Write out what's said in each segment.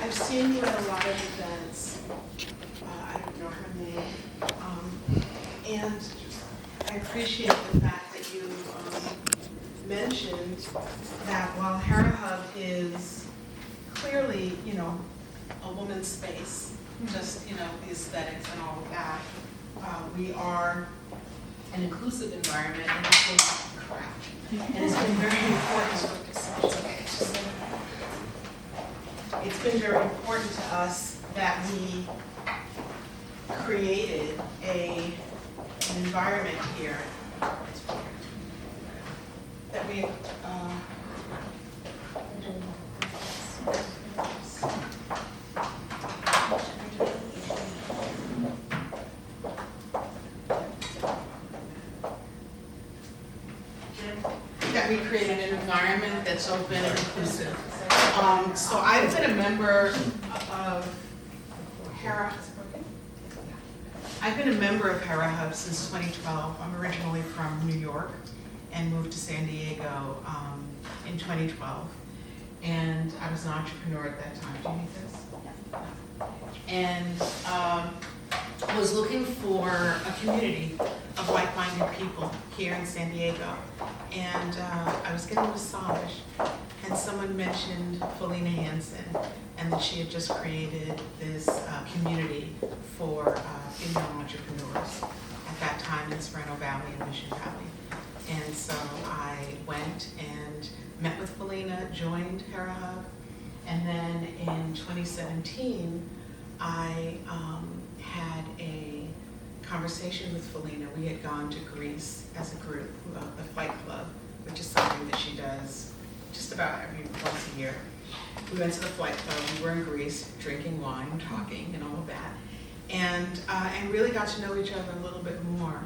I've seen you at a lot of events. I don't know her name. And I appreciate the fact that you mentioned that while Hera Hub is clearly, you know, a woman's space, just, you know, the aesthetics and all of that, we are an inclusive environment, and it's been correct. And it's been very important. It's been very important to us that we created an environment here that we created an environment that's open and inclusive. So I've been a member of Hera. I've been a member of Hera Hub since 2012. I'm originally from New York and moved to San Diego in 2012. And I was an entrepreneur at that time. Do you need this? And was looking for a community of like-minded people here in San Diego. And I was getting a massage, and someone mentioned Felina Hansen, and that she had just created this community for female entrepreneurs at that time in Sorrento Valley and Mission Valley. And so I went and met with Felina, joined Hera Hub, and then in 2017, I had a conversation with Felina. We had gone to Greece as a group, the Fight Club, which is something that she does just about once a year. We went to the Flight Club. We were in Greece, drinking wine, talking, and all of that, and really got to know each other a little bit more.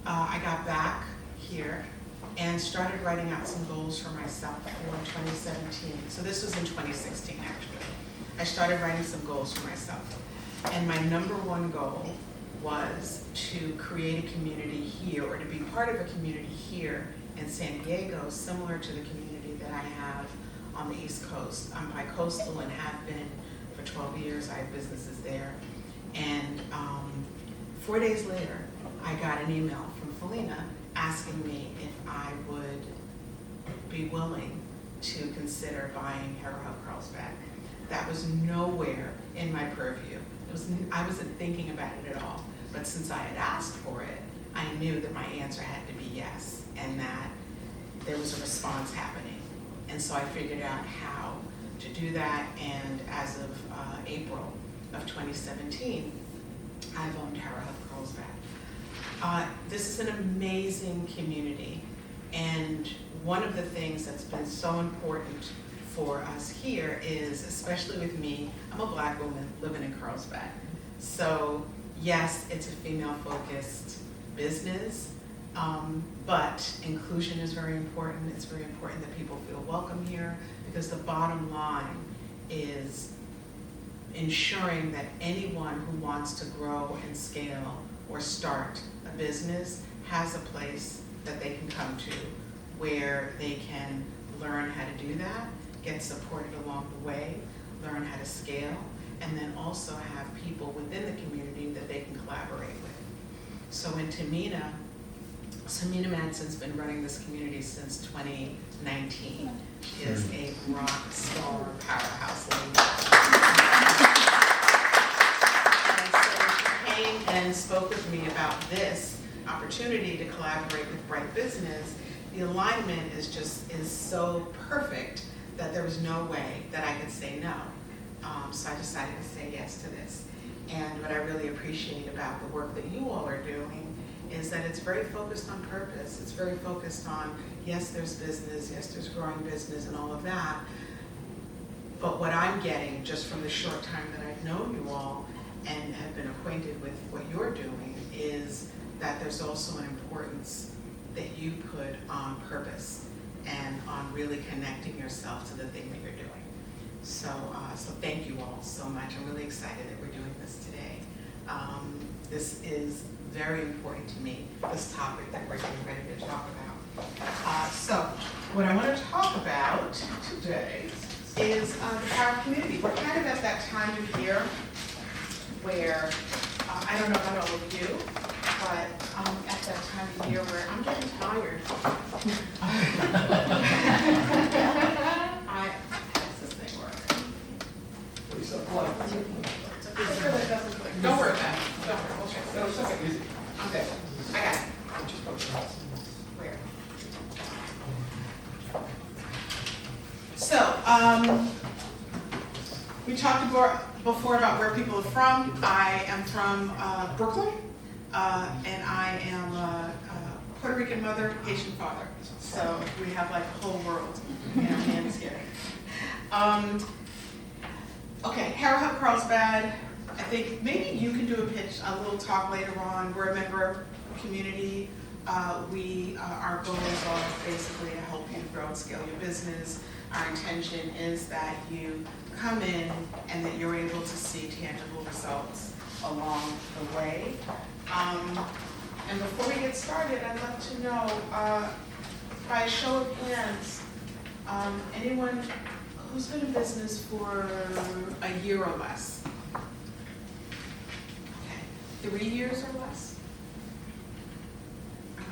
I got back here and started writing out some goals for myself for 2017. So this was in 2016, actually. I started writing some goals for myself. And my number one goal was to create a community here, or to be part of a community here in San Diego, similar to the community that I have on the East Coast. I'm bi-coastal and have been for 12 years. I have businesses there. And 4 days later, I got an email from Felina asking me if I would be willing to consider buying Hera Hub Carlsbad. That was nowhere in my purview. I wasn't thinking about it at all. But since I had asked for it, I knew that my answer had to be yes, and that there was a response happening. And so I figured out how to do that, and as of April of 2017, I've owned Hera Hub Carlsbad. This is an amazing community, and one of the things that's been so important for us here is, especially with me, I'm a Black woman living in Carlsbad. So yes, it's a female-focused business, but inclusion is very important. It's very important that people feel welcome here, because the bottom line is ensuring that anyone who wants to grow and scale or start a business has a place that they can come to where they can learn how to do that, get supported along the way, learn how to scale, and then also have people within the community that they can collaborate with. So in Tamina Madson's been running this community since 2019. She is a rock star powerhouse lady. And so she came and spoke with me about this opportunity to collaborate with Bright Business. The alignment is so perfect that there was no way that I could say no. So I decided to say yes to this. And what I really appreciate about the work that you all are doing is that it's very focused on purpose. It's very focused on, yes, there's business, yes, there's growing business and all of that. But what I'm getting just from the short time that I've known you all and have been acquainted with what you're doing is that there's also an importance that you put on purpose and on really connecting yourself to the thing that you're doing. So thank you all so much. I'm really excited that we're doing this today. This is very important to me, this topic that we're getting ready to talk about. So what I want to talk about today, is the power of community. We're kind of at that time of year where, I don't know about all of you, but at that time of year where I'm getting tired. Does this thing work? Don't worry about it. Don't worry. We'll check. No, it's okay. I'm good. I got it. Where? So, we talked before about where people are from. I am from Brooklyn, and I am a Puerto Rican mother, Haitian father. So we have like the whole world in our hands here. Okay, Hera, Carlsbad. I think maybe you can do a little talk later on. We're a member community. Our goals are basically to help you grow and scale your business. Our intention is that you come in and that you're able to see tangible results along the way. And before we get started, I'd love to know, by a show of hands, anyone who's been in business for a year or less? Okay, 3 years or less? All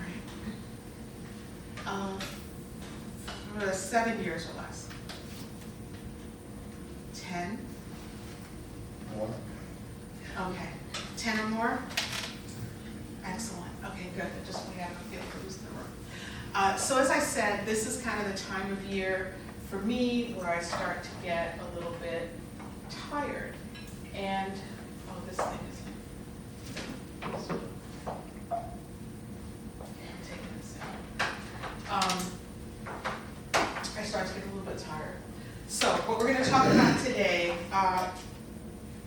right. 7 years or less? 10? More. Okay, 10 or more? Excellent. Okay, good. Just we have a feel for who's in the room. So as I said, this is kind of the time of year for me where I start to get a little bit tired. And, oh, this thing is, okay, I'm taking this out. I start to get a little bit tired. So what we're going to talk about today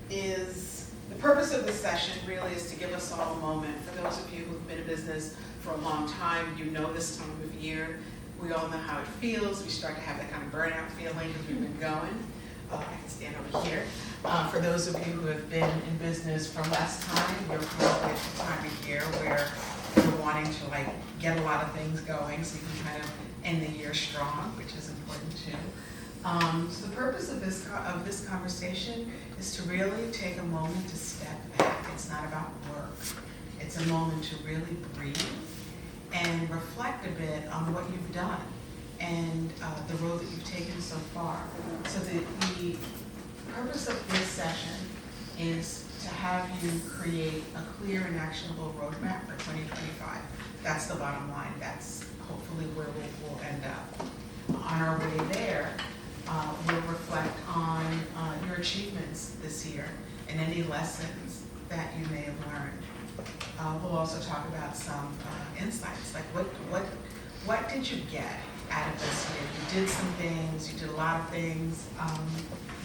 is the purpose of this session really is to give us all a moment. For those of you who've been in business for a long time, you know this time of year. We all know how it feels. We start to have that kind of burnout feeling as we've been going. I can stand over here. For those of you who have been in business for less time, you're probably at the time of year where you're wanting to get a lot of things going so you can kind of end the year strong, which is important too. So the purpose of this conversation is to really take a moment to step back. It's not about work. It's a moment to really breathe and reflect a bit on what you've done and the road that you've taken so far. So the purpose of this session is to have you create a clear and actionable roadmap for 2025. That's the bottom line. That's hopefully where we'll end up. On our way there, we'll reflect on your achievements this year and any lessons that you may have learned. We'll also talk about some insights, like what did you get out of this year? You did some things, you did a lot of things.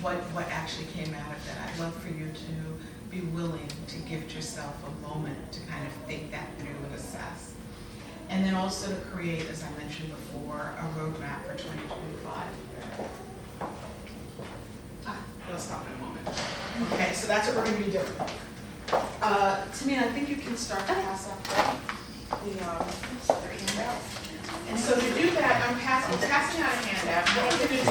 What actually came out of that? I'd love for you to be willing to gift yourself a moment to kind of think that through and assess. And then also to create, as I mentioned before, a roadmap for 2025. We'll stop in a moment. Okay, so that's what we're going to be doing. Tamina, I think you can start to pass up the handout. And so to do that, I'm passing out a handout. What I'm going to do is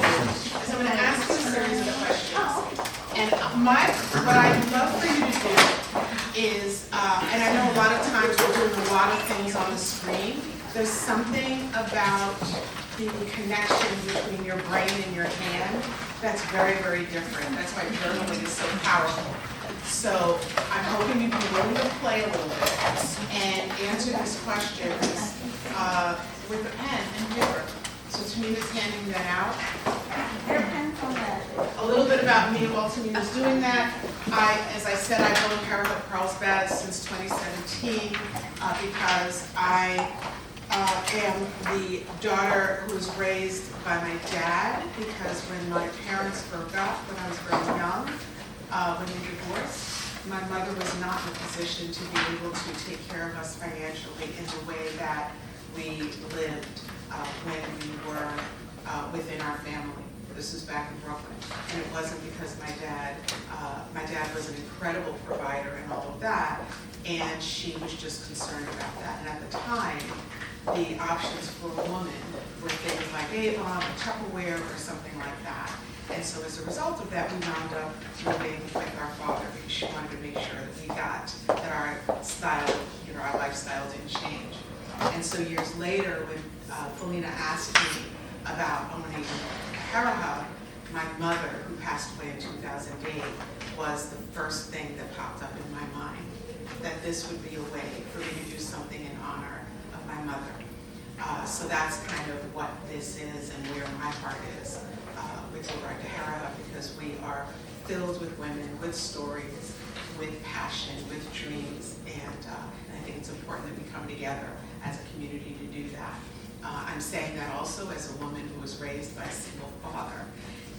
I'm going to ask you a series of questions. And what I'd love for you to do is, and I know a lot of times we're doing a lot of things on the screen, there's something about the connection between your brain and your hand that's very, very different. That's why journaling is so powerful. So I'm hoping you can be willing to play a little bit and answer these questions with a pen and paper. So Tamina's handing that out. A little bit about me while Tamina's doing that. As I said, I've known Hera Carlsbad since 2017 because I am the daughter who was raised by my dad, because when my parents broke up when I was very young, when they divorced, my mother was not in a position to be able to take care of us financially in the way that we lived when we were within our family. This was back in Brooklyn, and it wasn't because my dad was an incredible provider and all of that, and she was just concerned about that. And at the time, the options for a woman were things like Avon or Tupperware or something like that. And so as a result of that, we wound up moving with our father because she wanted to make sure that we got, that our style, our lifestyle didn't change. And so years later, when Felina asked me about owning Hera, my mother, who passed away in 2008, was the first thing that popped up in my mind, that this would be a way for me to do something in honor of my mother. So that's kind of what this is and where my heart is with regard to Hera, because we are filled with women, with stories, with passion, with dreams, and I think it's important that we come together as a community to do that. I'm saying that also as a woman who was raised by a single father,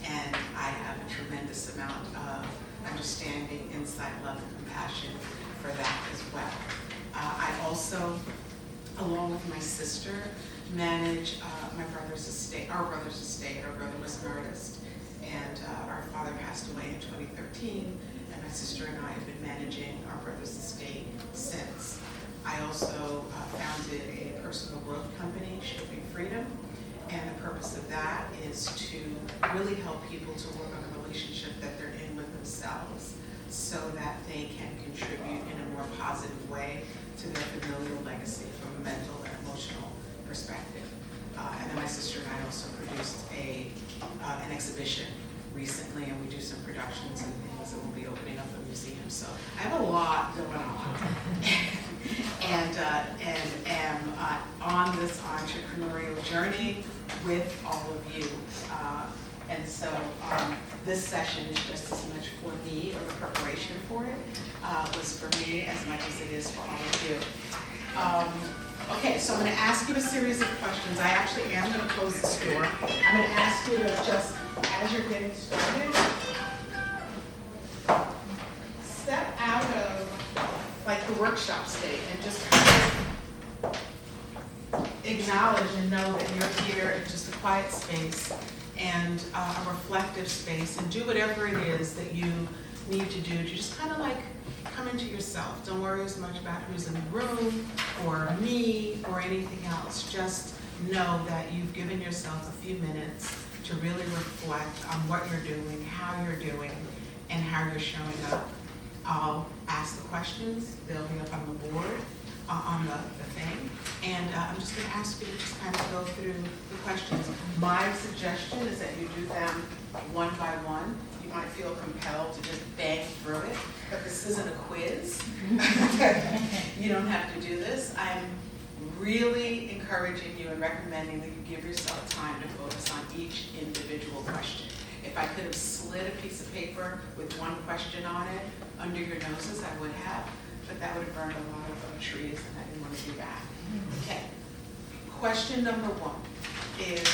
and I have a tremendous amount of understanding, insight, love, and compassion for that as well. I also, along with my sister, manage my brother's estate, our brother's estate. Our brother was an artist, and our father passed away in 2013, and my sister and I have been managing our brother's estate since. I also founded a personal growth company, Shaping Freedom, and the purpose of that is to really help people to work on a relationship that they're in with themselves so that they can contribute in a more positive way to their familial legacy from a mental and emotional perspective. And then my sister and I also produced an exhibition recently, and we do some productions and things, and we'll be opening up a museum. So I have a lot going on. and am on this entrepreneurial journey with all of you. And so this session is just as much for me, or the preparation for it was for me as much as it is for all of you. Okay, so I'm going to ask you a series of questions. I actually am going to close this door. I'm going to ask you to just, as you're getting started, step out of like the workshop state and just kind of acknowledge and know that you're here in just a quiet space and a reflective space, and do whatever it is that you need to do to just kind of like come into yourself. Don't worry as much about who's in the room or me or anything else. Just know that you've given yourself a few minutes to really reflect on what you're doing, how you're doing, and how you're showing up. I'll ask the questions. They'll be up on the board, on the thing. And I'm just going to ask you to just kind of go through the questions. My suggestion is that you do them one by one. You might feel compelled to just bang through it, but this isn't a quiz. You don't have to do this. I'm really encouraging you and recommending that you give yourself time to focus on each individual question. If I could have slid a piece of paper with one question on it under your noses, I would have, but that would have burned a lot of trees, and I didn't want to do that. Okay. Question number one is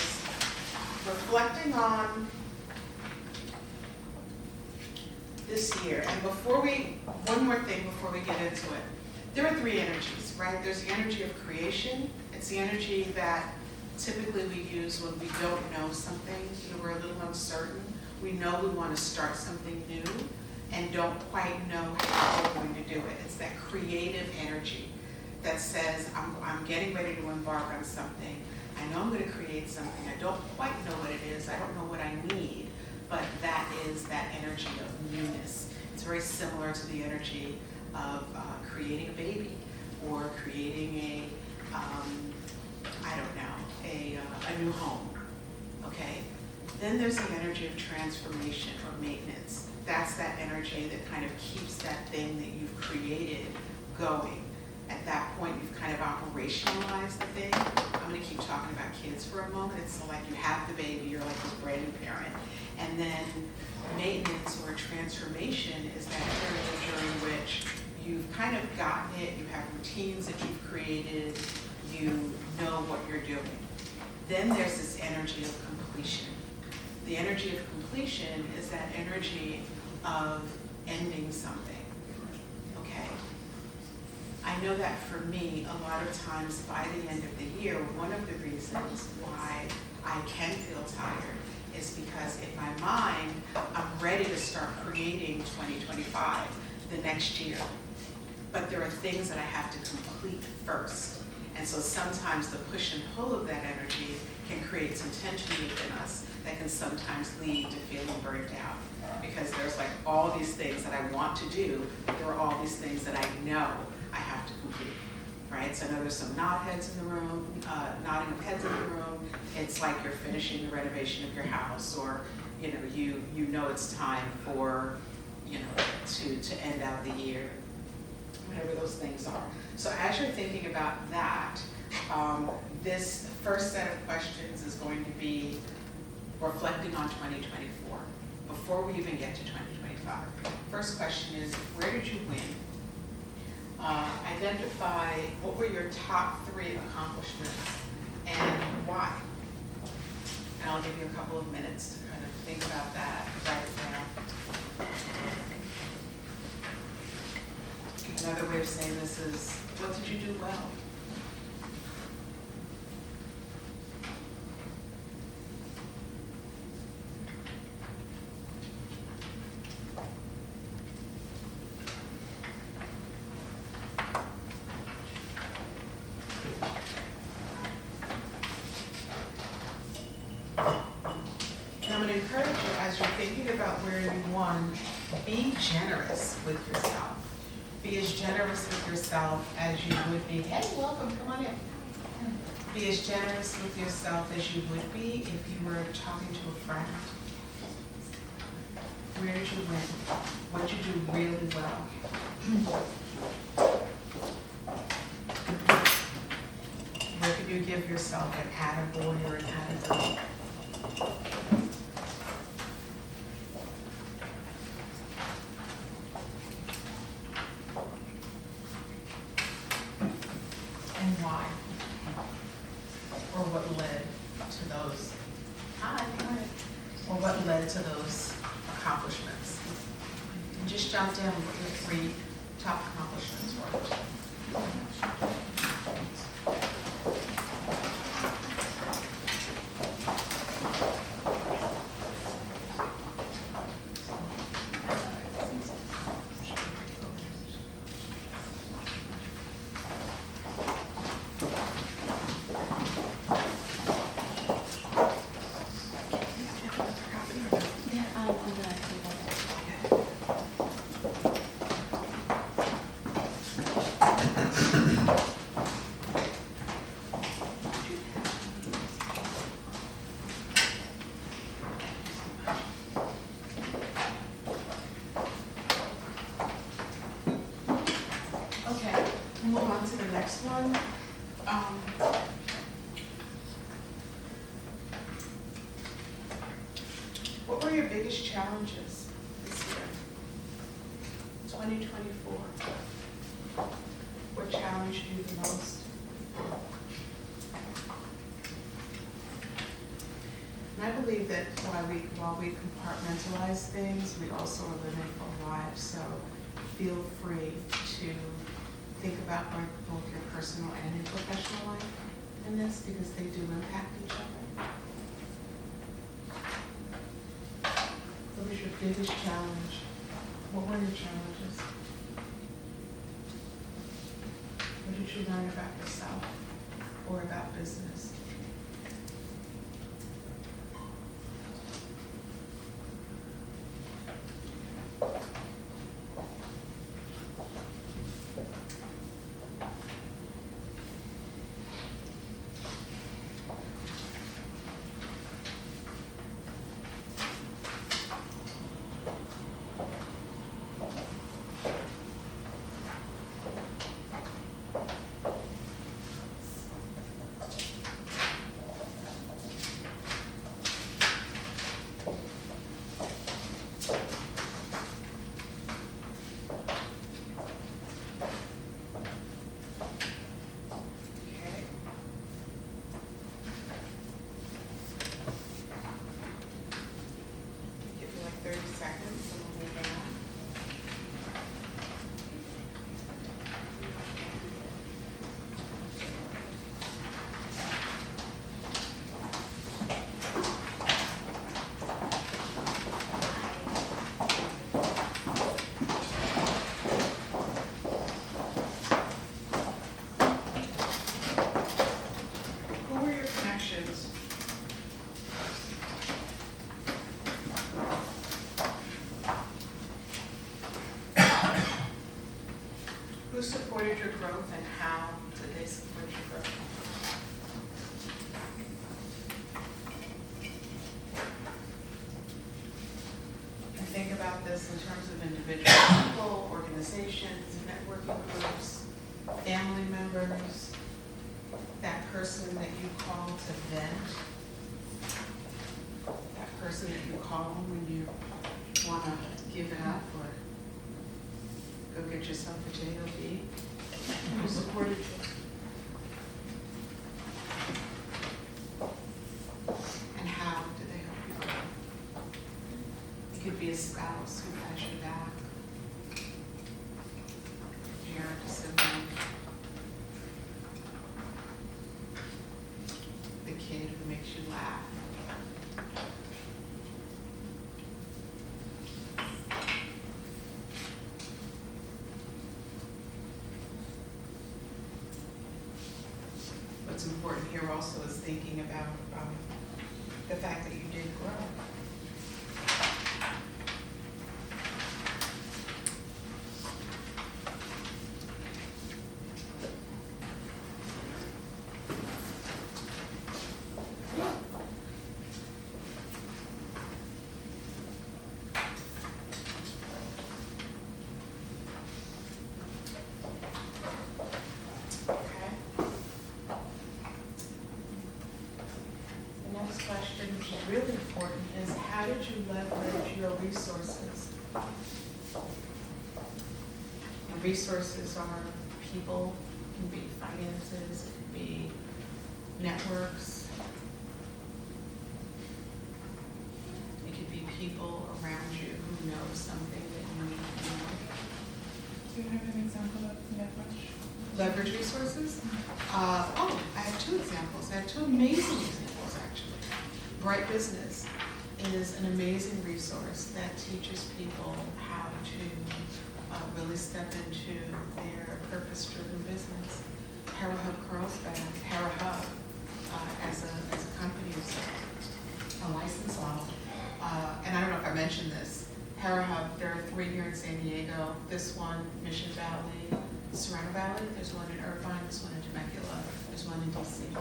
reflecting on this year. And one more thing before we get into it. There are three energies, right? There's the energy of creation. It's the energy that typically we use when we don't know something, we're a little uncertain. We know we want to start something new and don't quite know how we're going to do it. It's that creative energy that says, I'm getting ready to embark on something. I know I'm going to create something. I don't quite know what it is. I don't know what I need, but that is that energy of newness. It's very similar to the energy of creating a baby or creating a new home, okay? Then there's the energy of transformation or maintenance. That's that energy that kind of keeps that thing that you've created going. At that point, you've kind of operationalized the thing. I'm going to keep talking about kids for a moment. It's like you have the baby, you're like this brand new parent. And then maintenance or transformation is that period during which you've kind of gotten it, you have routines that you've created, you know what you're doing. Then there's this energy of completion. The energy of completion is that energy of ending something, okay? I know that for me, a lot of times by the end of the year, one of the reasons why I can feel tired is because in my mind, I'm ready to start creating 2025, the next year. But there are things that I have to complete first. And so sometimes the push and pull of that energy can create some tension within us that can sometimes lead to feeling burnt out. Because there's like all these things that I want to do, but there are all these things that I know I have to complete, right? So I know there's some nodding of heads in the room. It's like you're finishing the renovation of your house, or you know it's time for to end out the year, whatever those things are. So as you're thinking about that, this first set of questions is going to be reflecting on 2024, before we even get to 2025. First question is, where did you win? Identify what were your top 3 accomplishments and why. And I'll give you a couple of minutes to kind of think about that, write it down. Another way of saying this is, what did you do well? Encourage you, as you're thinking about where you won, be generous with yourself. Be as generous with yourself as you would be. Hey, welcome, come on in. Be as generous with yourself as you would be if you were talking to a friend. Where did you win? What did you do really well? Where could you give yourself an attaboy or an attaboy? To those accomplishments. And just jot down what your 3 top accomplishments were. Move on to the next one. What were your biggest challenges this year? 2024. What challenged you the most? And I believe that while we compartmentalize things, we also are living our lives. So feel free to think about both your personal and your professional life in this, because they do impact each other. What was your biggest challenge? What were your challenges? What did you learn about yourself or about business? Who supported your growth and how did they support your growth? And think about this in terms of individual people, organizations, networking groups, family members, that person that you call to vent, that person that you call when you want to give it up or go get yourself a J.O.B. Who supported you? And how did they help you grow? It could be a spouse who has your back, parent, a sibling, the kid who makes you laugh. What's important here also is thinking about the fact that you did grow. Question, which is really important, is how did you leverage your resources? And resources are people, it can be finances, it can be networks. It could be people around you who know something that you need to know. Do you have an example of leverage? Leverage resources? I have two examples. I have two amazing examples, actually. Bright Business is an amazing resource that teaches people how to really step into their purpose-driven business. Hera Hub Carlsbad, Hera Hub, as a company, is a license model. And I don't know if I mentioned this. Hera Hub, there are 3 here in San Diego. This one, Mission Valley, Serrano Valley. There's one in Irvine. There's one in Temecula. There's one in DC.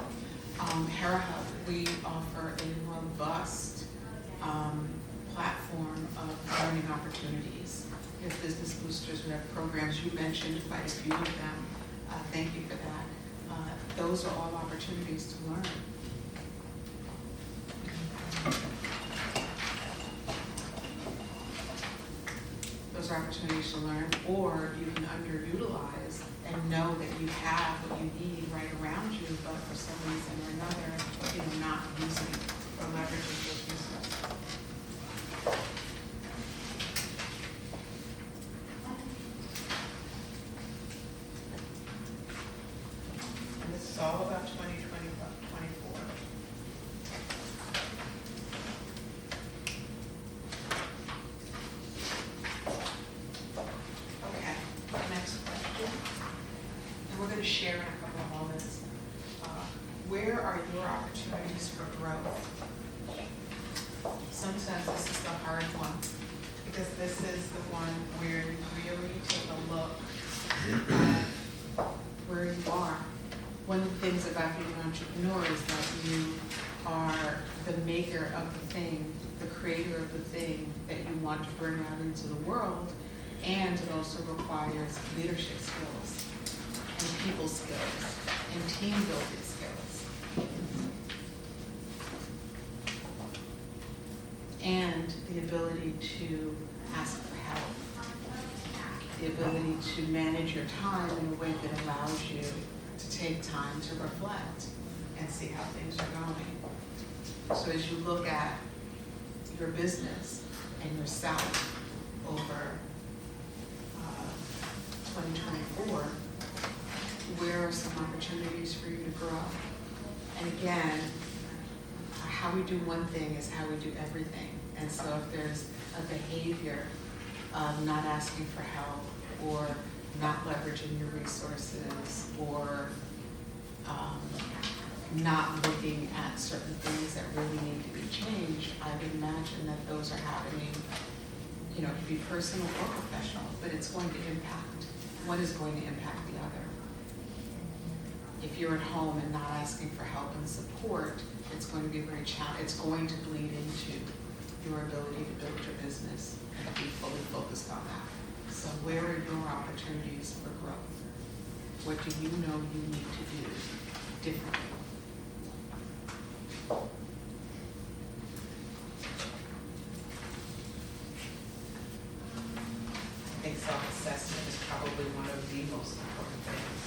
Hera Hub, we offer a robust platform of learning opportunities. We have business boosters, we have programs. You mentioned quite a few of them. Thank you for that. Those are all opportunities to learn. Those are opportunities to learn, or you can underutilize and know that you have what you need right around you, but for some reason or another, not using or leveraging those resources. And this is all about 2024. Okay, next question. And we're going to share in a couple of moments. Where are your opportunities for growth? Sometimes this is the hard one, because this is the one where you really take a look at where you are. One of the things about being an entrepreneur is that you are the maker of the thing, the creator of the thing that you want to bring out into the world, and it also requires leadership skills and people skills and team building skills. And the ability to ask for help, the ability to manage your time in a way that allows you to take time to reflect and see how things are going. So as you look at your business and yourself over 2024, where are some opportunities for you to grow? And again, how we do one thing is how we do everything. And so if there's a behavior of not asking for help, or not leveraging your resources, or not looking at certain things that really need to be changed, I would imagine that those are happening, it could be personal or professional, but it's going to impact one is going to impact the other. If you're at home and not asking for help and support, it's going to be very challenging. It's going to bleed into your ability to build your business and be fully focused on that. So where are your opportunities for growth? What do you know you need to do differently? I think self-assessment is probably one of the most important things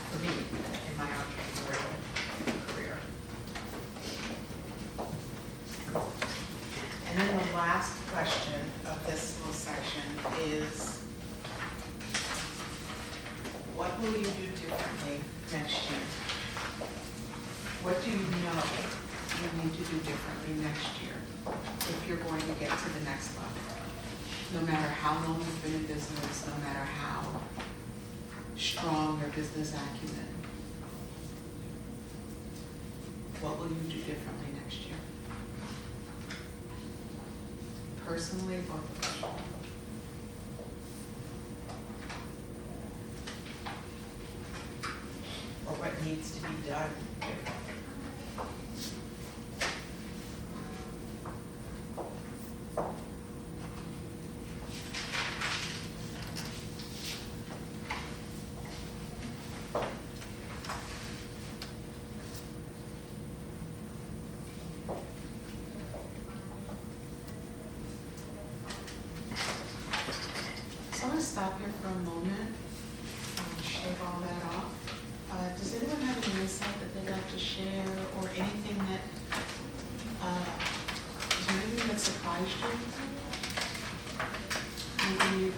for me in my entrepreneurial career. And then the last question of this little section is, what will you do differently next year? What do you know you need to do differently next year if you're going to get to the next level? No matter how long you've been in business, no matter how strong your business acumen, what will you do differently next year? Personally or professionally? Or what needs to be done differently? So I'm going to stop here for a moment and shave all that off. Does anyone have any insight that they'd like to share or anything that, is there anything that surprised you? Anything you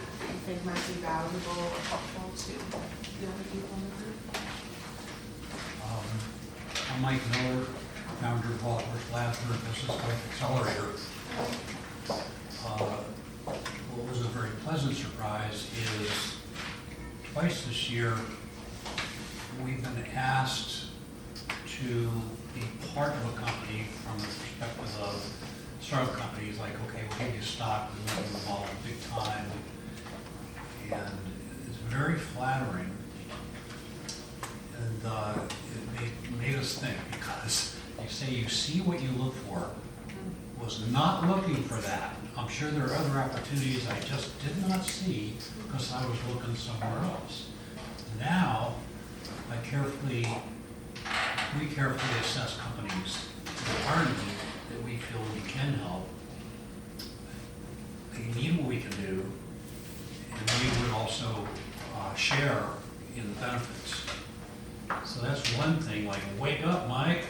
think might be valuable or helpful to the other people in the group? I'm Mike Miller, founder of Walters Lasser Business Life Accelerator. What was a very pleasant surprise is twice this year we've been asked to be part of a company from the perspective of startup companies, like, okay, we'll give you stock, we'll get you involved big time. And it's very flattering. And it made us think, because you say you see what you look for. Was not looking for that. I'm sure there are other opportunities I just did not see because I was looking somewhere else. Now, we carefully assess companies that are in need, that we feel we can help. They need what we can do, and we would also share in the benefits. So that's one thing, like, wake up, Mike.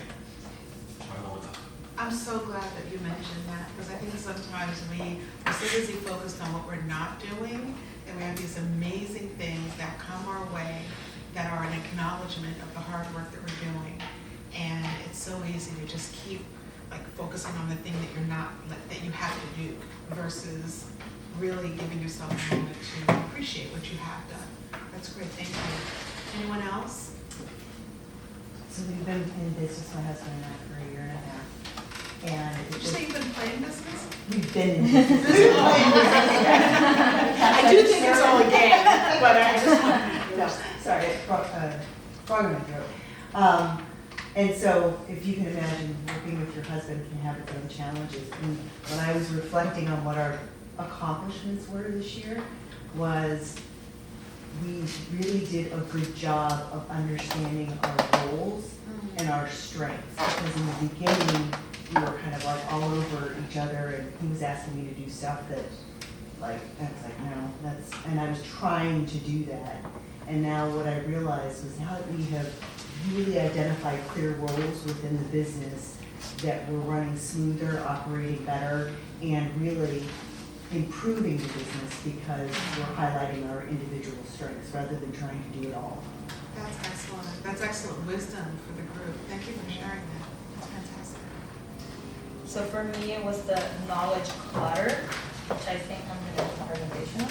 I'm so glad that you mentioned that, because I think sometimes we're so busy focused on what we're not doing, and we have these amazing things that come our way that are an acknowledgement of the hard work that we're doing. And it's so easy to just keep focusing on the thing that you're not, that you have to do, versus really giving yourself a moment to appreciate what you have done. That's great, thank you. Anyone else? So we've been in business, my husband and I, for a year and a half. And Did you say you've been playing business? we've been in business. I do think it's all a game, but I just want No, sorry, frog in my throat. And so, if you can imagine, working with your husband can have its own challenges. And when I was reflecting on what our accomplishments were this year, was we really did a good job of understanding our roles and our strengths. Because in the beginning, we were kind of like all over each other, and he was asking me to do stuff that, I was like, no, and I was trying to do that. And now what I realized was, now that we have really identified clear roles within the business, that we're running smoother, operating better, and really improving the business because we're highlighting our individual strengths rather than trying to do it all. That's excellent. That's excellent wisdom for the group. Thank you for sharing that. That's fantastic. So for me, it was the knowledge clutter, which I think I'm going to do presentation.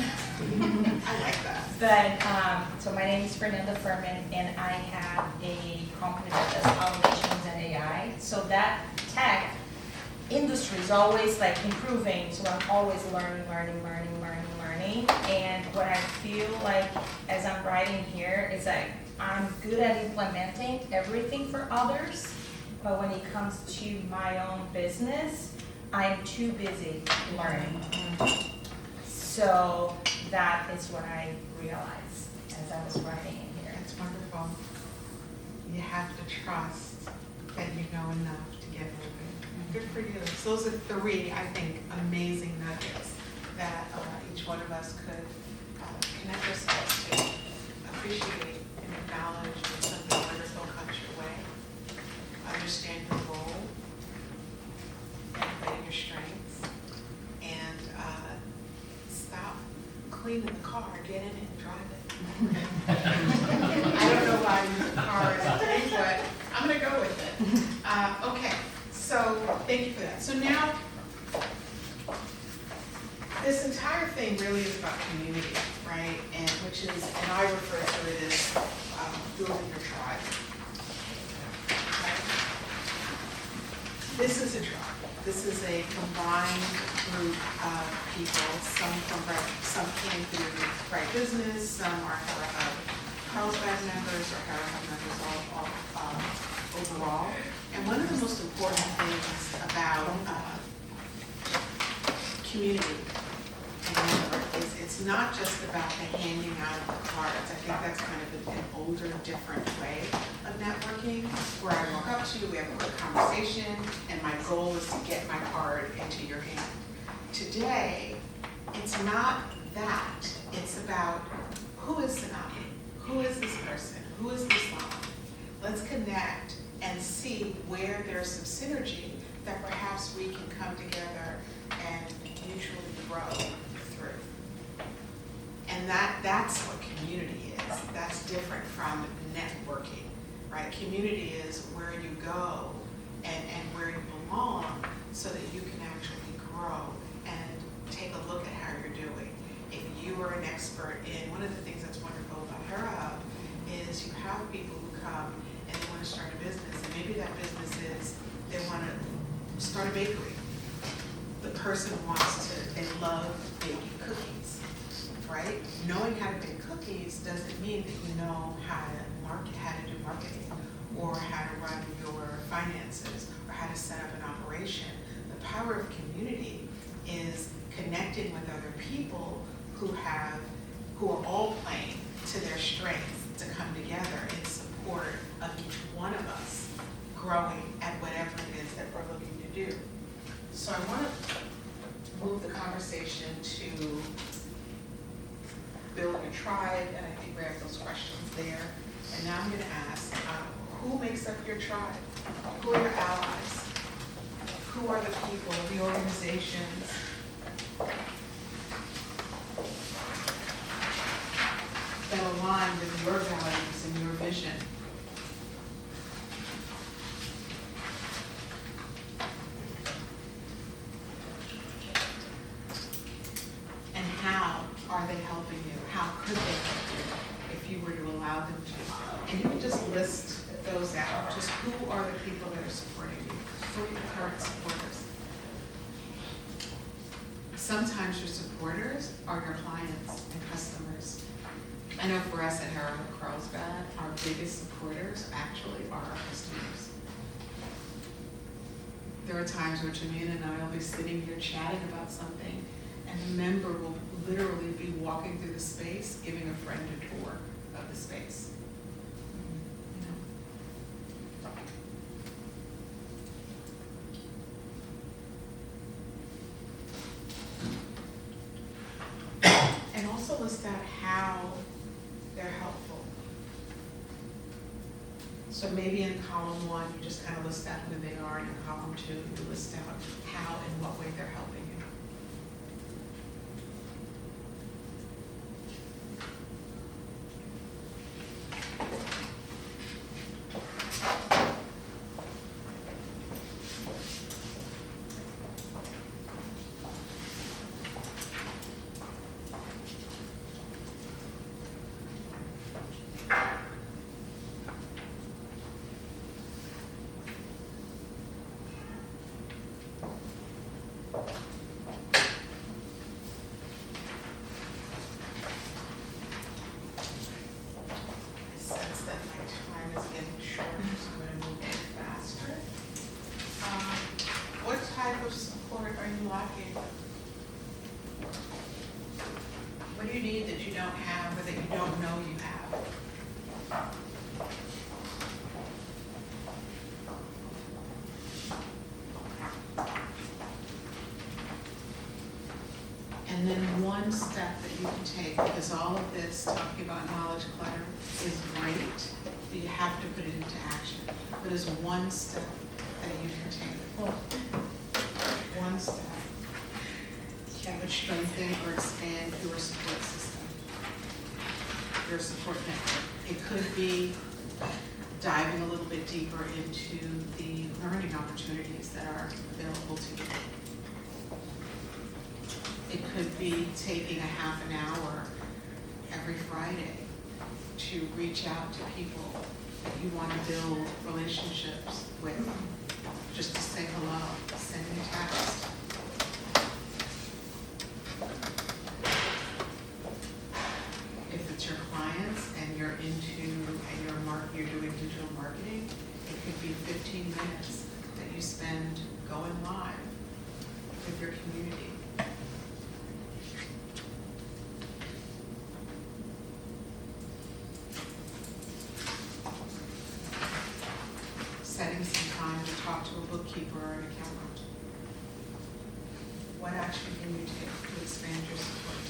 I like that. But, so my name is Fernanda Furman, and I have a company that does automations and AI. So that tech industry is always like improving, so I'm always learning. And what I feel like as I'm writing here is like I'm good at implementing everything for others, but when it comes to my own business, I'm too busy learning. So that is what I realized as I was writing in here. It's wonderful. You have to trust that you know enough to get moving. Good for you. So those are 3, I think, amazing nuggets that each one of us could connect ourselves to, appreciate and acknowledge when something wonderful comes your way. Understand your role and play your strengths, and stop cleaning the car, get in it and drive it. I don't know why I use the car as a thing, but I'm gonna go with it. Okay, so thank you for that. So now, this entire thing really is about community, right? And I refer to it as building your tribe. Okay? This is a tribe. This is a combined group of people. Some came through Right Business, some are Carlsbad members or Hera members all overall. And one of the most important things about community and network is it's not just about the handing out of the cards. I think that's kind of an older, different way of networking, where I walk up to you, we have a quick conversation, and my goal is to get my card into your hand. Today, it's not that. It's about who is Tsunami? Who is this person? Who is this mom? Let's connect and see where there's some synergy that perhaps we can come together and mutually grow through. And that's what community is. That's different from networking, right? Community is where you go and where you belong so that you can actually grow and take a look at how you're doing. If you are an expert in, one of the things that's wonderful about Hera is you have people who come and they want to start a business, and maybe that business is they want to start a bakery. The person they love baking cookies, right? Knowing how to bake cookies doesn't mean that you know how to do marketing, or how to run your finances, or how to set up an operation. The power of community is connecting with other people who are all playing to their strengths to come together in support of each one of us growing at whatever it is that we're looking to do. So I want to move the conversation to build your tribe, and I think we have those questions there. And now I'm going to ask, who makes up your tribe? Who are your allies? Who are the people, the organizations that align with your values and your vision? And how are they helping you? How could they help you if you were to allow them to? And you can just list those out. Just who are the people that are supporting you? Who are your current supporters? Sometimes your supporters are your clients and customers. I know for us at Hera Carlsbad, our biggest supporters actually are our customers. There are times where Jamina and I will be sitting here chatting about something, and a member will literally be walking through the space, giving a friend a tour of the space. You know? And also list out how they're helpful. So maybe in column 1, you just kind of list out who they are, and in column 2, you list out how and what way they're helping you. gave them? What do you need that you don't have or that you don't know you have? And then one step that you can take, because all of this talking about knowledge clutter is great, but you have to put it into action. But there's one step that you can take. One step that would strengthen or expand your support system, your support network. It could be diving a little bit deeper into the learning opportunities that are available to you. It could be taking a half an hour every Friday to reach out to people that you want to build relationships with, just to say hello, send a text. If it's your clients and you're you're doing digital marketing, it could be 15 minutes that you spend going live with your community. Setting some time to talk to a bookkeeper or an accountant. What action can you take to expand your support?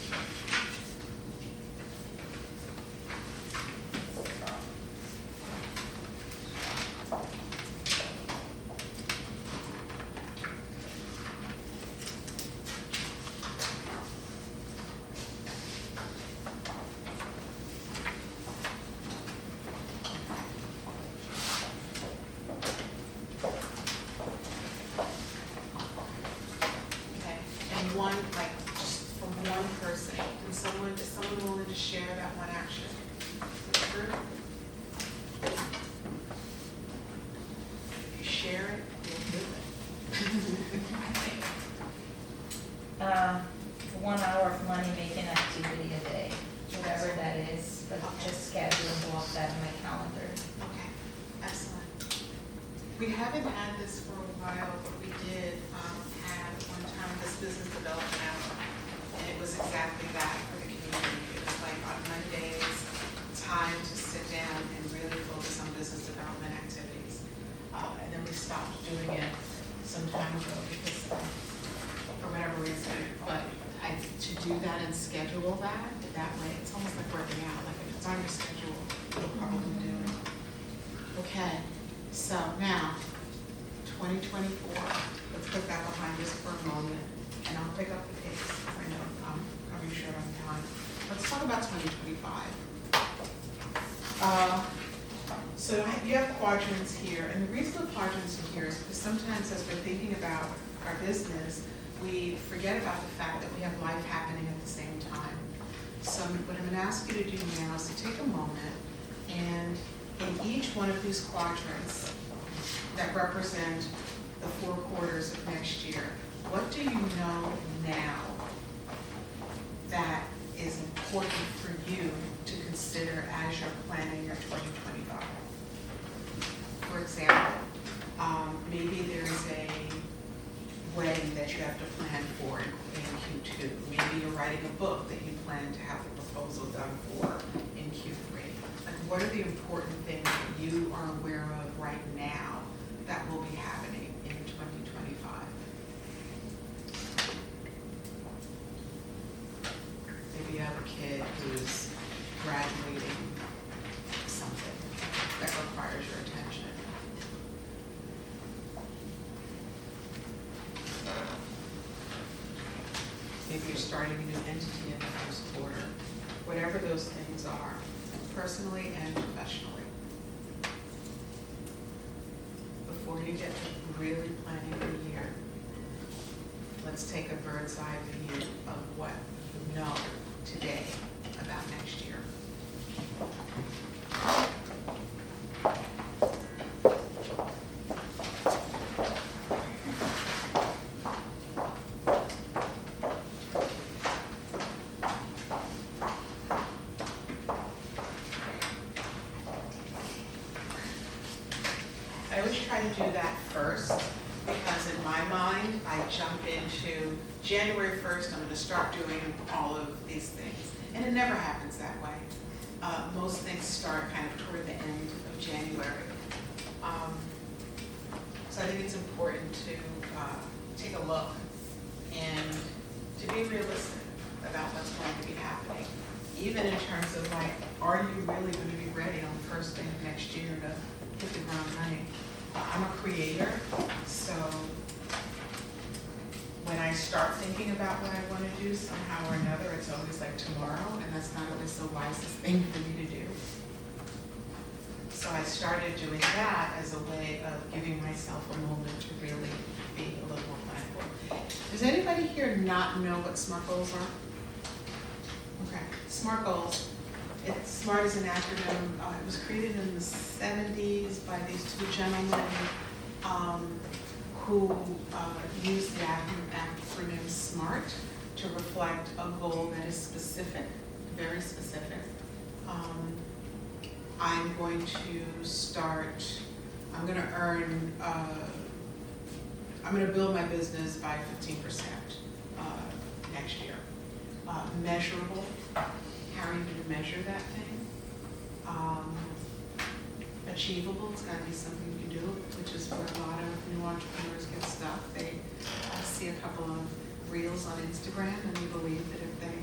One, like, just from one person, is someone willing to share that one action? Sure. If you share it, you'll do it. 1 hour of money-making activity a day, whatever that is, but just schedule and block that in my calendar. Okay, excellent. We haven't had this for a while, but we did have one time this business development hour, and it was exactly that for the community. It was like on Mondays, time to sit down and really focus on business development activities. And then we stopped doing it some time ago because for whatever reason, but to do that and schedule that way, it's almost like working out. Like if it's on your schedule, you'll probably do it. Okay, so now, 2024, let's put that behind us for a moment, and I'll pick up the pace, because I know I'm coming short on time. Let's talk about 2025. So you have quadrants here, and the reason the quadrants are here is because sometimes as we're thinking about our business, we forget about the fact that we have life happening at the same time. So what I'm going to ask you to do now is to take a moment, and in each one of these quadrants that represent the 4 quarters of next year, what do you know now that is important for you to consider as you're planning your 2025? For example, maybe there's a wedding that you have to plan for in Q2. Maybe you're writing a book that you plan to have a proposal done for in Q3. Like, what are the important things that you are aware of right now that will be happening in 2025? Maybe you have a kid who's graduating something that requires your attention. Maybe you're starting a new entity in the first quarter. Whatever those things are, personally and professionally. Before you get to really planning your year, let's take a bird's eye view of what you know today about next year. I always try to do that first, because in my my mind, I jump into January 1st, I'm gonna start doing all of these things. And it never happens that way. Most things start kind of toward the end of January. So I think it's important to take a look and to be realistic about what's going to be happening. Even in terms of like, are you really going to be ready on the first day of next year to hit the ground running? I'm a creator, so when I start thinking about what I want to do somehow or another, it's always like tomorrow, and that's not always the wisest thing for me to do. So I started doing that as a way of giving myself a moment to really be a little more mindful. Does anybody here not know what SMART goals are? Okay, SMART goals. SMART is an acronym. It was created in the 70s by these two gentlemen who used the acronym SMART to reflect a goal that is specific, very specific. I'm going to start, I'm going to earn, I'm going to build my business by 15% next year. Measurable, how are you going to measure that thing? Achievable, it's got to be something you can do, which is where a lot of new entrepreneurs get stuck. They see a couple of reels on Instagram and they believe that if they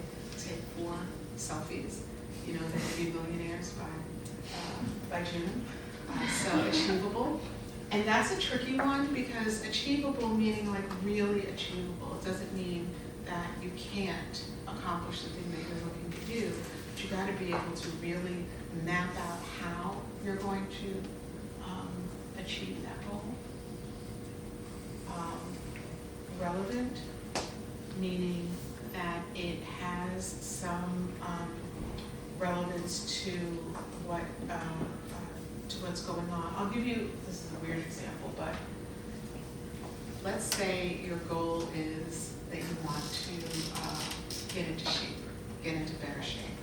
take 4 selfies, you know, they could be millionaires by June. So achievable. And that's a tricky one because achievable meaning like really achievable. It doesn't mean that you can't accomplish the thing that you're looking to do, but you got to be able to really map out how you're going to achieve that goal. Relevant, meaning that it has some relevance to what to what's going on. I'll give you, this is a weird example, but let's say your goal is that you want to get into shape, get into better shape,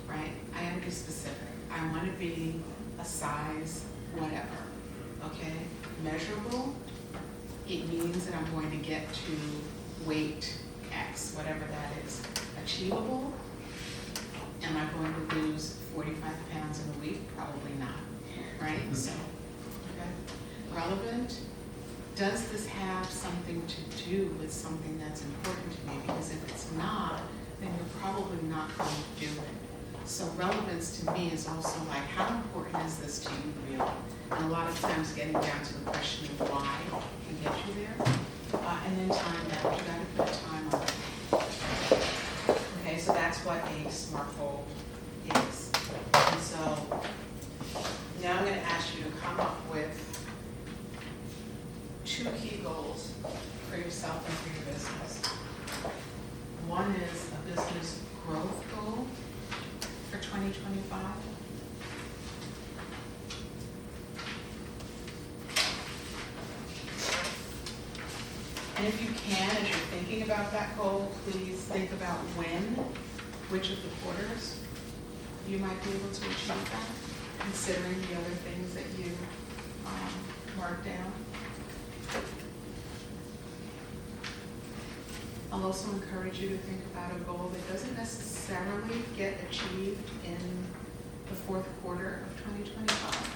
right? I am to be specific. I want to be a size whatever, okay? Measurable, it means that I'm going to get to weight X, whatever that is. Achievable, am I going to lose 45 pounds in a week? Probably not, right? So, okay. Relevant, does this have something to do with something that's important to me? Because if it's not, then you're probably not going to do it. So relevance to me is also like, how important is this to you really? And a lot of times getting down to the question of why can get you there. And then time bound, you gotta put a time on it. Okay, so that's what a SMART goal is. And so now I'm gonna ask you to come up with 2 key goals for yourself and for your business. One is a business growth goal for 2025. And if you can, as you're thinking about that goal, please think about which of the quarters you might be able to achieve that, considering the other things that you marked down. I'll also encourage you to think about a goal that doesn't necessarily get achieved in the 4th quarter of 2025.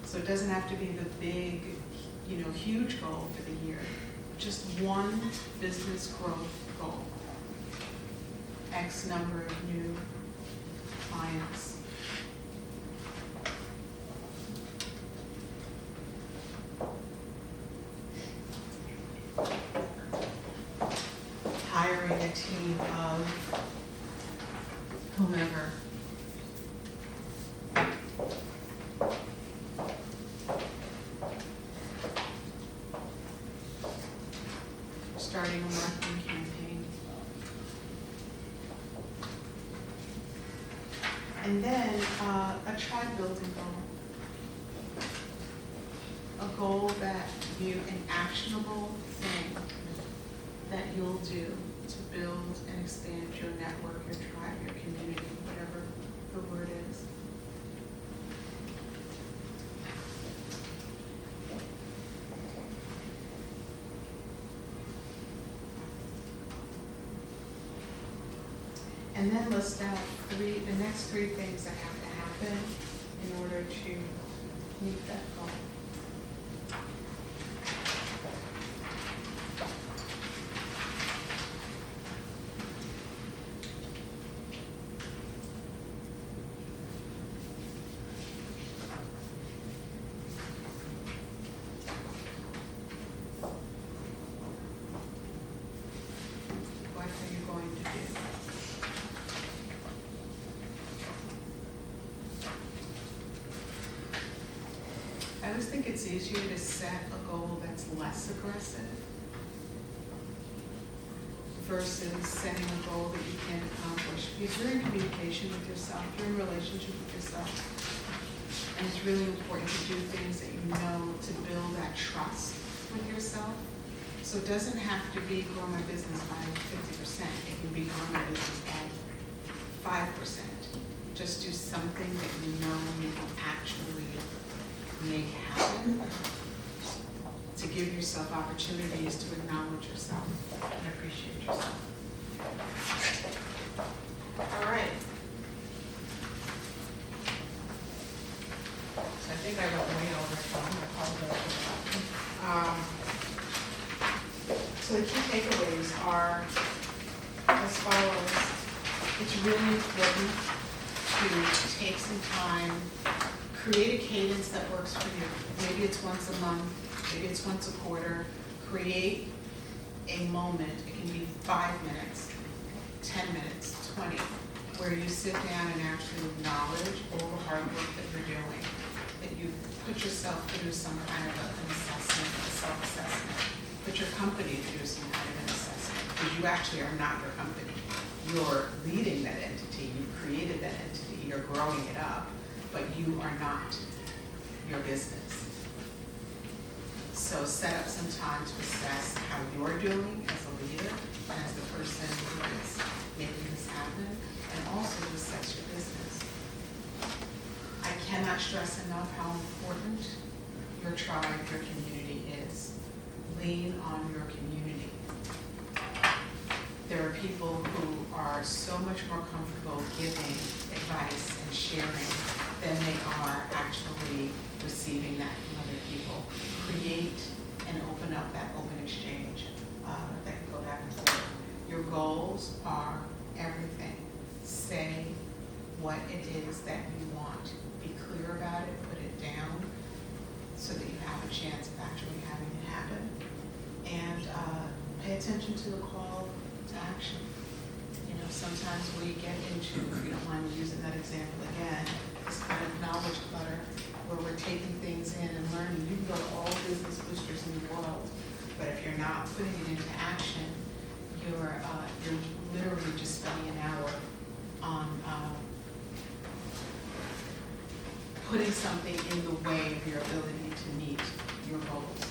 So it doesn't have to be the big, huge goal for the year. Just one business growth goal. X number of new clients. Hiring a team of whomever. Starting a marketing campaign. And then a tribe building goal. A goal that an actionable thing that you'll do to build and expand your network, your tribe, your community, whatever the word is. And then list out the next three things that have to happen in order to meet that goal. What are you going to do? I always think it's easier to set a goal that's less aggressive versus setting a goal that you can accomplish. Because you're in communication with yourself, you're in relationship with yourself. And it's really important to do things that you know to build that trust with yourself. So it doesn't have to be grow my business by 50%. It can be grow my business by 5%. Just do something that you know you can actually make happen to give yourself opportunities to acknowledge yourself and appreciate yourself. All right. So I think I went way over time. I apologize. So the key takeaways are as follows. It's really important to take some time, create a cadence that works for you. Maybe it's once a month, maybe it's once a quarter. Create a moment. It can be 5 minutes, 10 minutes, 20, where you sit down and actually acknowledge all the hard work that you're doing, that you put yourself through some kind of an assessment, a self-assessment. Put your company through some kind of an assessment, because you actually are not your company. You're leading that entity, you created that entity, you're growing it up, but you are not your business. So set up some time to assess how you're doing as a leader and as the person who is making this happen, and also to assess your business. I cannot stress enough how important your tribe, your community is. Lean on your community. There are people who are so much more comfortable giving advice and sharing than they are actually receiving that from other people. Create and open up that open exchange that can go back and forth. Your goals are everything. Say what it is that you want. Be clear about it, put it down so that you have a chance of actually having it happen. And pay attention to the call to action. You know, sometimes we get into, if you don't mind me using that example again, this kind of knowledge clutter where we're taking things in and learning. You can go to all business boosters in the world, but if you're not putting it into action, you're literally just spending an hour on putting something in the way of your ability to meet your goals.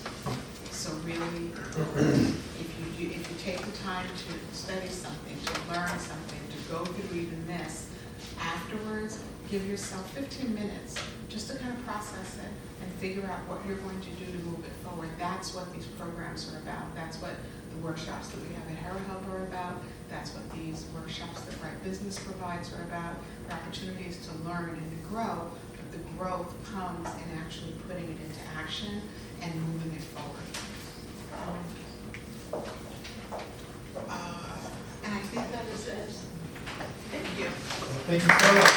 So really, if you take the time to study something, to learn something, to go through even this, afterwards, give yourself 15 minutes just to kind of process it and figure out what you're going to do to move it forward. That's what these programs are about. That's what the workshops that we have at Hera Hub are about. That's what these workshops that Right Business provides are about. The opportunities to learn and to grow, but the growth comes in actually putting it into action and moving it forward. And I think that is it. Thank you. Thank you so much.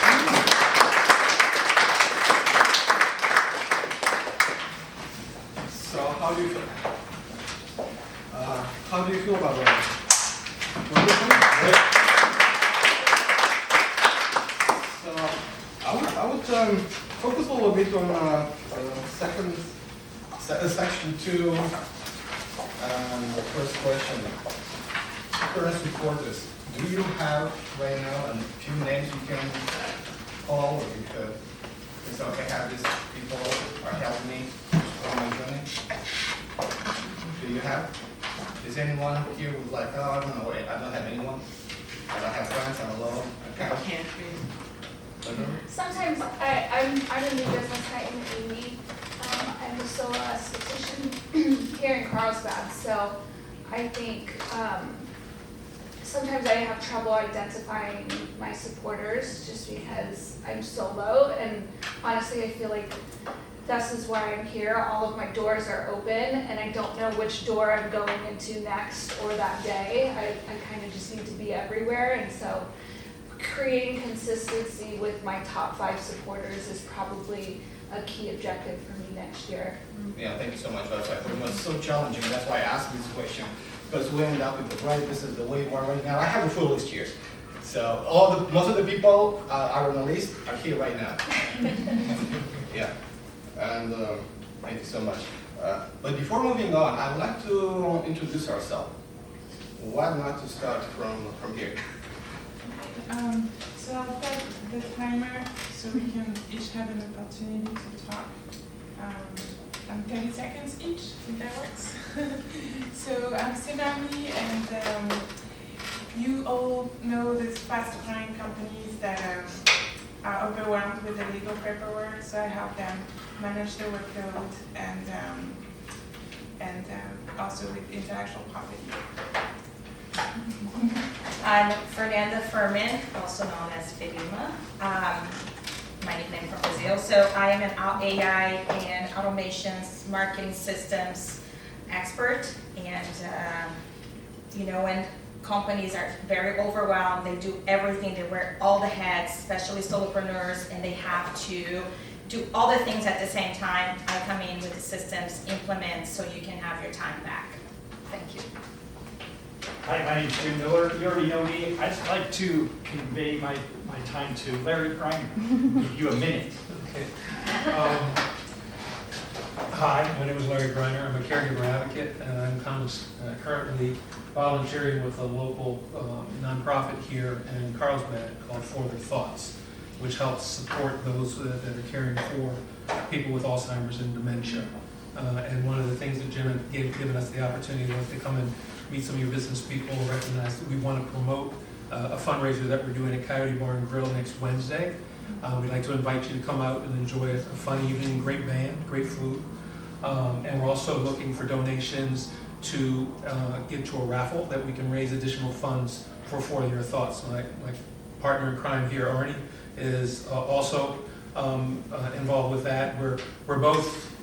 So how do you feel? How do you feel about that? So I would focus a little bit on section 2, the first question. Current supporters, do you have right now a few names you can call, or you could say, okay, I have these people are helping me on my journey? Do you have? Is anyone here who's like, oh, I don't know, wait, I don't have anyone. I don't have friends, I'm alone. That can't be. Sometimes I'm a new business guy in Amy. I'm also a esthetician here in Carlsbad, so I think sometimes I have trouble identifying my supporters just because I'm so low, and honestly I feel like this is why I'm here. All of my doors are open and I don't know which door I'm going into next or that day. I kind of just need to be everywhere, and so creating consistency with my top 5 supporters is probably a key objective for me next year. Yeah, thank you so much. That's why I thought it was so challenging. That's why I asked this question, because we end up with the right, this is the way we are right now. I have a full list here. So most of the people are on the list are here right now. Yeah, and thank you so much. But before moving on, I would like to introduce ourselves. Why not to start from here? So I'll put the timer so we can each have an opportunity to talk. 30 seconds each, if that works. So I'm Sibami, and you all know these fast-growing companies that are overwhelmed with the legal paperwork, so I help them manage their workload and also with intellectual property. I'm Fernanda Furman, also known as Fedima. My nickname from Brazil. So I am an AI and automations marketing systems expert. And when companies are very overwhelmed, they do everything, they wear all the hats, especially solopreneurs, and they have to do all the things at the same time. I come in with the systems, implement, so you can have your time back. Thank you. Hi, my name's Jim Miller. You already know me. I'd just like to convey my time to Larry Greiner. Give you a minute. Okay. Hi, my name is Larry Greiner. I'm a caregiver advocate, and I'm currently volunteering with a local nonprofit here in Carlsbad called For Their Thoughts, which helps support those that are caring for people with Alzheimer's and dementia. And one of the things that Jim had given us the opportunity was to come and meet some of your business people, recognize that we want to promote a fundraiser that we're doing at Coyote Bar and Grill next Wednesday. We'd like to invite you to come out and enjoy a fun evening, great band, great food. And we're also looking for donations to give to a raffle that we can raise additional funds for Their Thoughts. My partner in crime here, Arnie, is also involved with that. We're both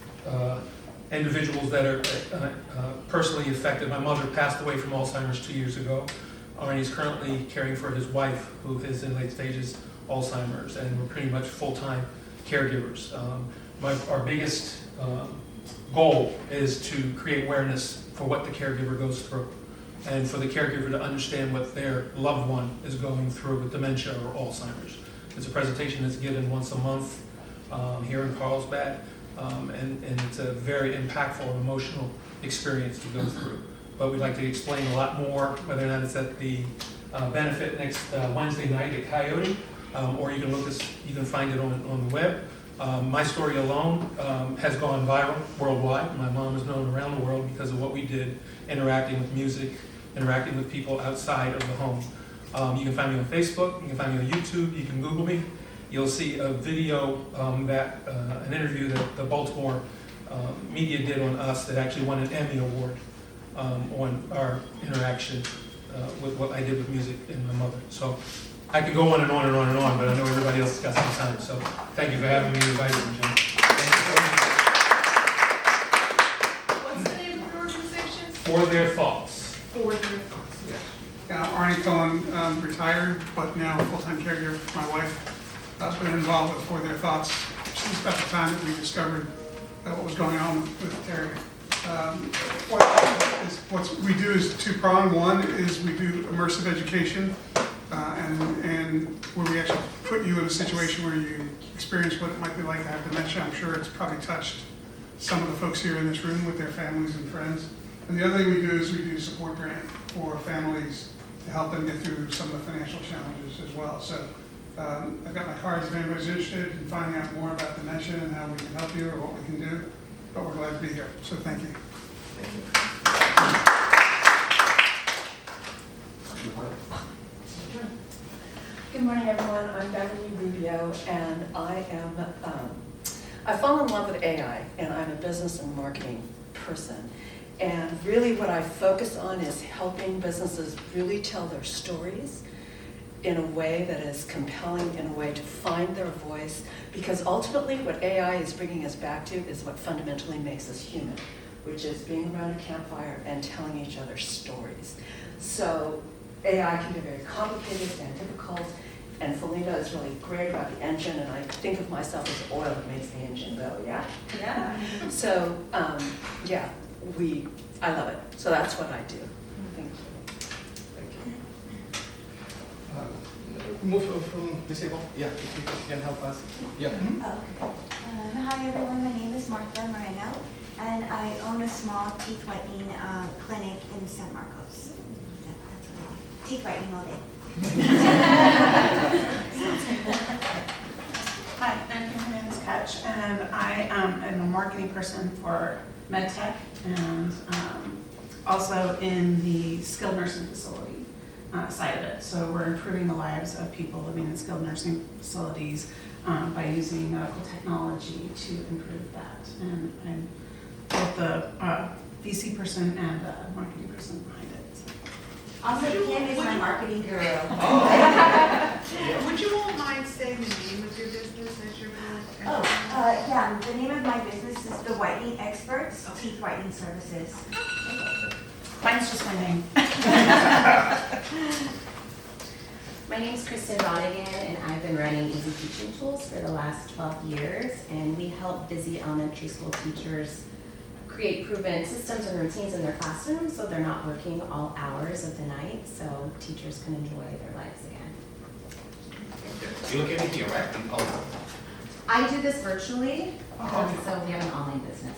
individuals that are personally affected. My mother passed away from Alzheimer's 2 years ago. Arnie's currently caring for his wife, who is in late stages Alzheimer's, and we're pretty much full-time caregivers. Our biggest goal is to create awareness for what the caregiver goes through, and for the caregiver to understand what their loved one is going through with dementia or Alzheimer's. It's a presentation that's given once a month here in Carlsbad. And it's a very impactful and emotional experience to go through. But we'd like to explain a lot more, whether or not it's at the benefit next Wednesday night at Coyote, or you can find it on the web. My story alone has gone viral worldwide. My mom is known around the world because of what we did, interacting with music, interacting with people outside of the home. You can find me on Facebook, you can find me on YouTube, you can Google me. You'll see a video an interview that the Baltimore media did on us that actually won an Emmy Award on our interaction with what I did with music and my mother. So I could go on and on and on and on, but I know everybody else has got some time. So thank you for having me and inviting me, Jim. What's the name of your organization? For Their Thoughts. For Their Thoughts. Arnie Cohen, retired, but now full-time caregiver for my wife. I've been involved with For Their Thoughts since about the time that we discovered what was going on with Terry. What we do is two-pronged. One is we do immersive education, and where we actually put you in a situation where you experience what it might be like to have dementia. I'm sure it's probably touched some of the folks here in this room with their families and friends. And the other thing we do is we do support grant for families to help them get through some of the financial challenges as well. So I've got my cards if anybody's interested in finding out more about dementia and how we can help you or what we can do. But we're glad to be here. So thank you. Good morning, everyone. I'm Beverly Rubio, and I've fallen in love with AI, and I'm a business and marketing person. And really what I focus on is helping businesses really tell their stories in a way that is compelling, in a way to find their voice, because ultimately what AI is bringing us back to is what fundamentally makes us human, which is being around a campfire and telling each other stories. So AI can be very complicated and difficult, and Felina is really great about the engine, and I think of myself as oil that makes the engine go, yeah? Yeah. So, yeah, I love it. So that's what I do. Thank you. Thank you. Move from disabled. Yeah, if you can help us. Yeah. Hi everyone, my name is Martha Moreno, and I own a small teeth whitening clinic in San Marcos. That's what I do. Teeth whitening all day. Hi, my name is Catch, and I am a marketing person for MedTech and also in the skilled nursing facility side of it. So we're improving the lives of people living in skilled nursing facilities by using medical technology to improve that. And I'm both the VC person and the marketing person behind it. So. Also, Kim is my marketing guru. Would you all mind saying the name of your business as you're going? Yeah, the name of my business is The Whitening Experts, Teeth Whitening Services. Mine's just my name. My name is Kristen Rodigan, and I've been running Easy Teaching Tools for the last 12 years, and we help busy elementary school teachers create proven systems and routines in their classrooms so they're not working all hours of the night, so teachers can enjoy their lives again. You're located here, right? I do this virtually, so we have an online business.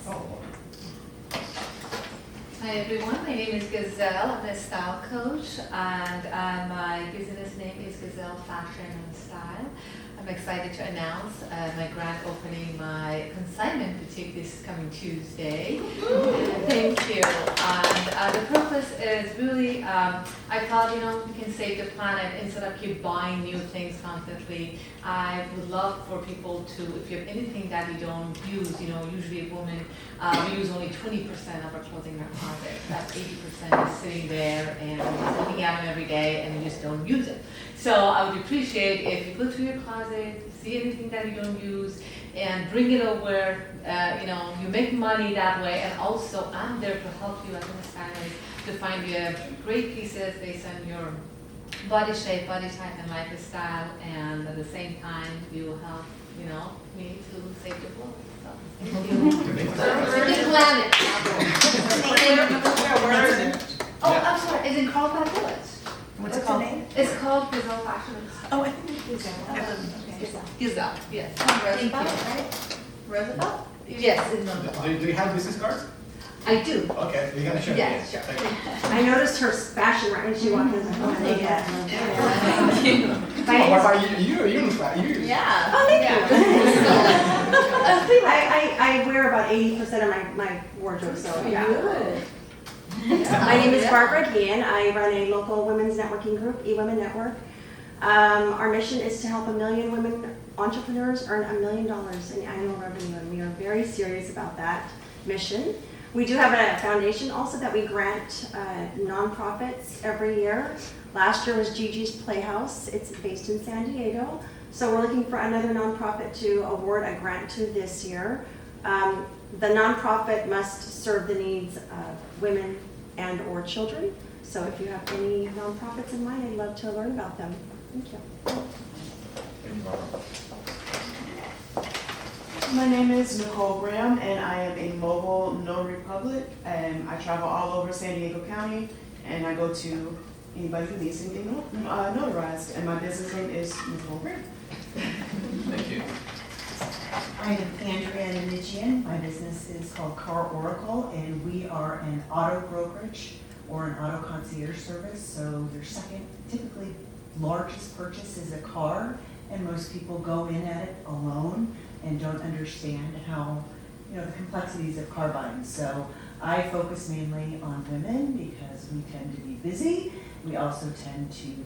Hi everyone, my name is Gazelle. I'm a style coach, and my business name is Gazelle Fashion and Style. I'm excited to announce my grand opening, my consignment boutique this coming Tuesday. Thank you. And the purpose is really, I thought, we can save the planet instead of keep buying new things constantly. I would love for people to, if you have anything that you don't use, usually a woman, we use only 20% of our clothing in our closet. That 80% is sitting there and we're looking at them every day and we just don't use it. So I would appreciate if you go through your closet, see anything that you don't use, and bring it over. You make money that way, and also I'm there to help you as a stylist to find you great pieces based on your body shape, body type, and lifestyle, and at the same time you will help, me to save the world. So thank you. Good planet. Where is it? Oh, I'm sorry. It's in Carlsbad Village. What's it called? It's called Gazelle Fashion and Style. Oh, I think it's Gazelle, yes. Roosevelt, right? Roosevelt? Yes, it's Roosevelt. Do you have business cards? I do. Okay, you're gonna show me. Yes, sure. Thank you. I noticed her fashion right when she walked in. Thank you. What about you? Yeah. Oh, thank you. I wear about 80% of my wardrobe, so yeah. Good. My name is Barbara Gian. I run a local women's networking group, eWomen Network. Our mission is to help 1 million women entrepreneurs earn $1 million in annual revenue, and we are very serious about that mission. We do have a foundation also that we grant nonprofits every year. Last year was Gigi's Playhouse. It's based in San Diego. So we're looking for another nonprofit to award a grant to this year. The nonprofit must serve the needs of women and or children. So if you have any nonprofits in mind, I'd love to learn about them. Thank you. My name is Nicole Graham, and I am a mobile notary public, and I travel all over San Diego County, and I go to anybody who needs anything notarized, and my business name is Nicole Graham. Thank you. I am Andrea Namichian. My business is called Car Oracle, and we are an auto brokerage or an auto concierge service. So their second, typically largest purchase is a car, and most people go in at it alone and don't understand how, the complexities of car buying. So I focus mainly on women because we tend to be busy. We also tend to